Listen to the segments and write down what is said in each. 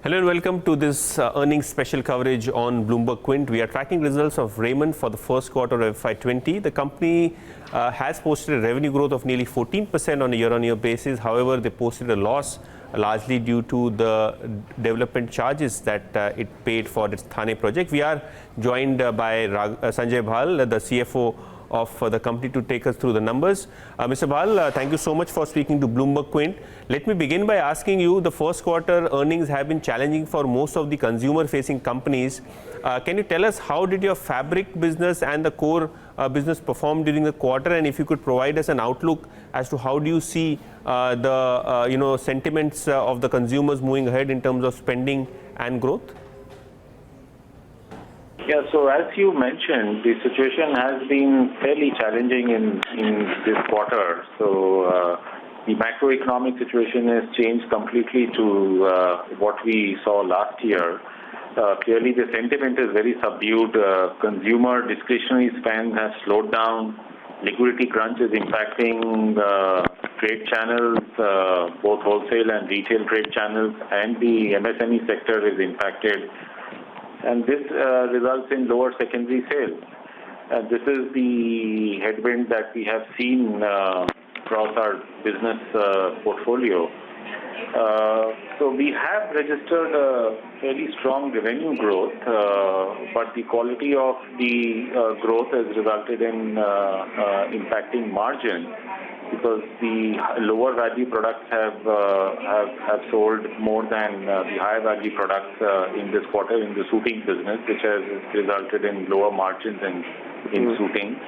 Hello and welcome to this earnings special coverage on Bloomberg Quint. We are tracking results of Raymond for the first quarter of FY20. The company has posted a revenue growth of nearly 14% on a year-on-year basis. However, they posted a loss largely due to the development charges that it paid for its Thane project. We are joined by Sanjay Bhal, the CFO of the company, to take us through the numbers. Mr. Bhal, thank you so much for speaking to Bloomberg Quint. Let me begin by asking you, the first quarter earnings have been challenging for most of the consumer-facing companies. Can you tell us how did your fabric business and the core business perform during the quarter, and if you could provide us an outlook as to how do you see the sentiments of the consumers moving ahead in terms of spending and growth? Yeah, so as you mentioned, the situation has been fairly challenging in this quarter. So the macroeconomic situation has changed completely to what we saw last year. Clearly, the sentiment is very subdued. Consumer discretionary spend has slowed down. Liquidity crunch is impacting trade channels, both wholesale and retail trade channels, and the MSME sector is impacted. And this results in lower secondary sales. And this is the headwind that we have seen across our business portfolio. So we have registered a fairly strong revenue growth, but the quality of the growth has resulted in impacting margin, because the lower value products have sold more than the higher value products in this quarter in the suiting business, which has resulted in lower margins in suiting.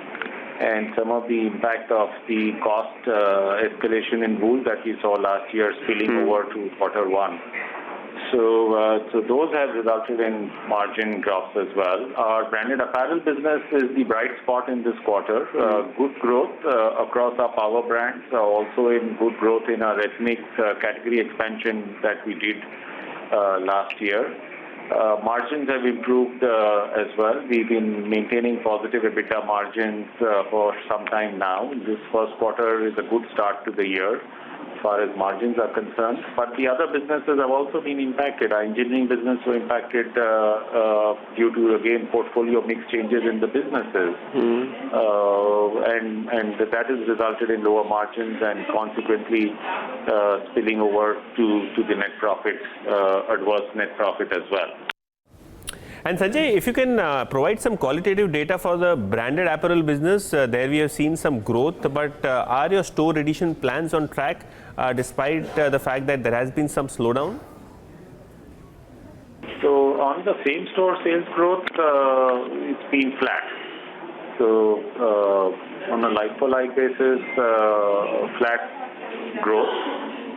And some of the impact of the cost escalation in wool that we saw last year spilling over to quarter one. So those have resulted in margin drops as well. Our branded apparel business is the bright spot in this quarter. Good growth across our power brands, also in good growth in our ethnic category expansion that we did last year. Margins have improved as well. We've been maintaining positive EBITDA margins for some time now. This first quarter is a good start to the year as far as margins are concerned. But the other businesses have also been impacted. Our engineering business was impacted due to, again, portfolio mix changes in the businesses. And that has resulted in lower margins and consequently spilling over to the net profit, adverse net profit as well. And Sanjay, if you can provide some qualitative data for the branded apparel business, there we have seen some growth, but are your store addition plans on track despite the fact that there has been some slowdown? So on the same store sales growth, it's been flat. So on a like-for-like basis, flat growth.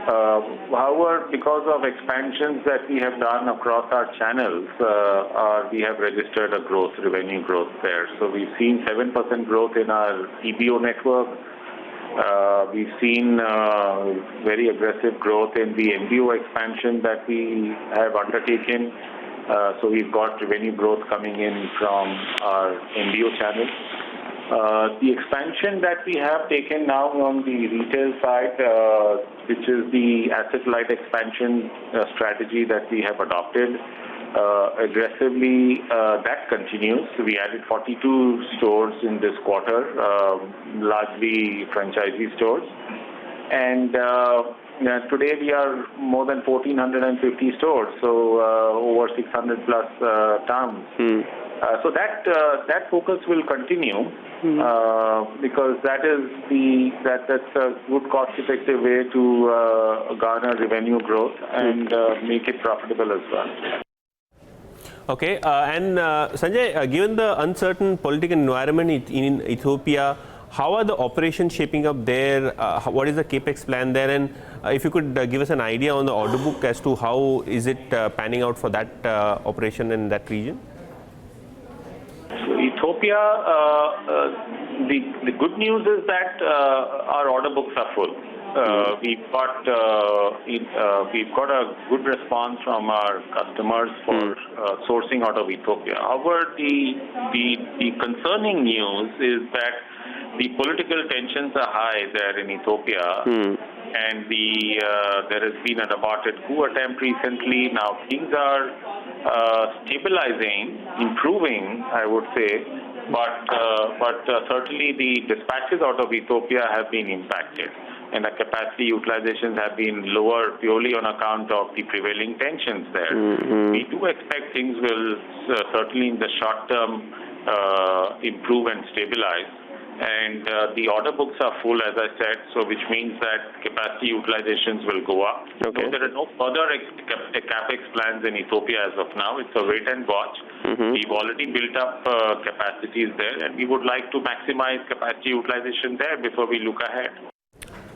However, because of expansions that we have done across our channels, we have registered a revenue growth there. So we've seen 7% growth in our EBO network. We've seen very aggressive growth in the MBO expansion that we have undertaken. So we've got revenue growth coming in from our MBO channel. The expansion that we have taken now on the retail side, which is the asset-light expansion strategy that we have adopted aggressively, that continues. We added 42 stores in this quarter, largely franchisee stores. And today we are more than 1,450 stores, so over 600 plus towns. So that focus will continue because that's a good cost-effective way to garner revenue growth and make it profitable as well. Okay, and Sanjay, given the uncertain political environment in Ethiopia, how are the operations shaping up there? What is the capex plan there? And if you could give us an idea on the order book as to how is it panning out for that operation in that region? So Ethiopia, the good news is that our order books are full. We've got a good response from our customers for sourcing out of Ethiopia. However, the concerning news is that the political tensions are high there in Ethiopia, and there has been an aborted coup attempt recently. Now things are stabilizing, improving, I would say, but certainly the dispatches out of Ethiopia have been impacted, and the capacity utilizations have been lower purely on account of the prevailing tensions there. We do expect things will certainly in the short term improve and stabilize. And the order books are full, as I said, so which means that capacity utilizations will go up. Okay. So there are no further capex plans in Ethiopia as of now. It's a wait and watch. We've already built up capacities there, and we would like to maximize capacity utilization there before we look ahead.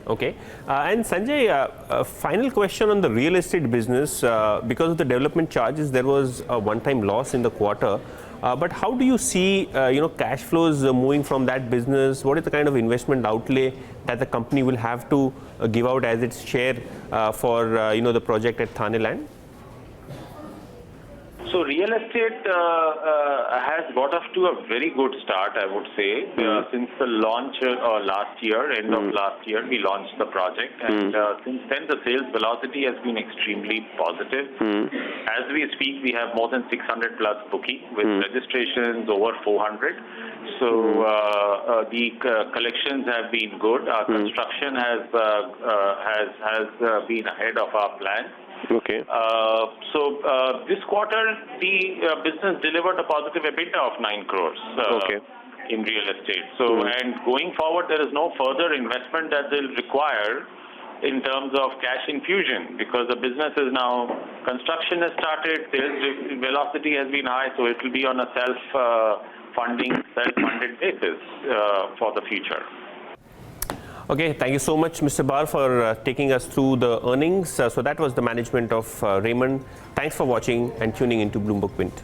Okay. And Sanjay, final question on the real estate business. Because of the development charges, there was a one-time loss in the quarter. But how do you see, cash flows moving from that business? What is the kind of investment outlay that the company will have to give out as its share for, the project at Thane land? So real estate has got off to a very good start, I would say. Since the launch last year, end of last year, we launched the project. And since then, the sales velocity has been extremely positive. As we speak, we have more than 600 plus booking with registrations over 400. So the collections have been good. Our construction has been ahead of our plan. Okay. So this quarter, the business delivered a positive EBITDA of 9 crores in real estate. So, and going forward, there is no further investment that they'll require in terms of cash infusion, because the business is now, construction has started, sales velocity has been high, so it will be on a self-funded basis for the future. Okay, thank you so much, Mr. Bar, for taking us through the earnings. So that was the management of Raymond. Thanks for watching and tuning into Bloomberg Quint.